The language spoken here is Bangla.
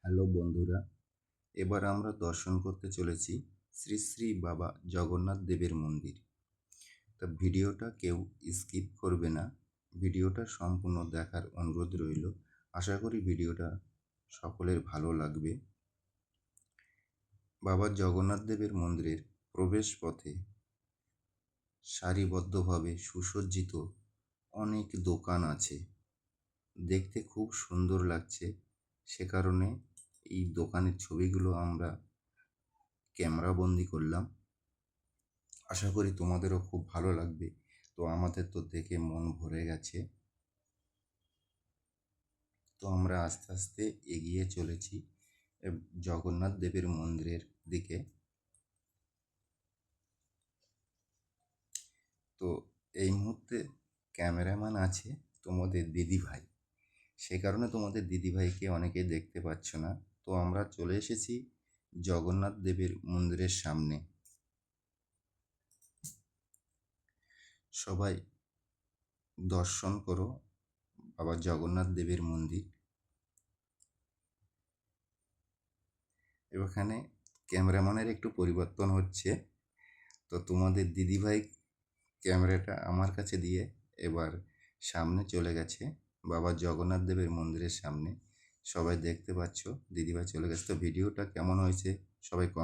হ্যালো বন্ধুরা, এবার আমরা দর্শন করতে চলেছি শ্রী শ্রী বাবা জগন্নাথ দেবের মন্দির। তা ভিডিওটা কেউ স্কিপ করবে না, ভিডিওটা সম্পূর্ণ দেখার অনুরোধ রইল। আশা করি ভিডিওটা সকলের ভালো লাগবে। বাবা জগন্নাথ দেবের মন্দিরের প্রবেশ পথে সারিবদ্ধভাবে সুসজ্জিত অনেক দোকান আছে, দেখতে খুব সুন্দর লাগছে। সে কারণে এই দোকানের ছবিগুলো আমরা ক্যামেরা বন্দি করলাম। আশা করি তোমাদেরও খুব ভালো লাগবে। তো আমাদের তো দেখে মন ভরে গেছে। তো আমরা আস্তে আস্তে এগিয়ে চলেছি জগন্নাথ দেবের মন্দিরের দিকে। তো এই মুহূর্তে ক্যামেরাম্যান আছে তোমাদের দিদিভাই, সে কারণে তোমাদের দিদিভাইকে অনেকে দেখতে পাচ্ছ না। তো আমরা চলে এসেছি জগন্নাথ দেবের মন্দিরের সামনে। সবাই দর্শন করো বাবা জগন্নাথ দেবের মন্দির। এখানে ক্যামেরাম্যানের একটু পরিবর্তন হচ্ছে। তো তোমাদের দিদিভাই ক্যামেরাটা আমার কাছে দিয়ে এবার সামনে চলে গেছে, বাবা জগন্নাথ দেবের মন্দিরের সামনে। সবাই দেখতে পাচ্ছ দিদিভাই চলে গেছে। তো ভিডিওটা কেমন হয়েছে সবাই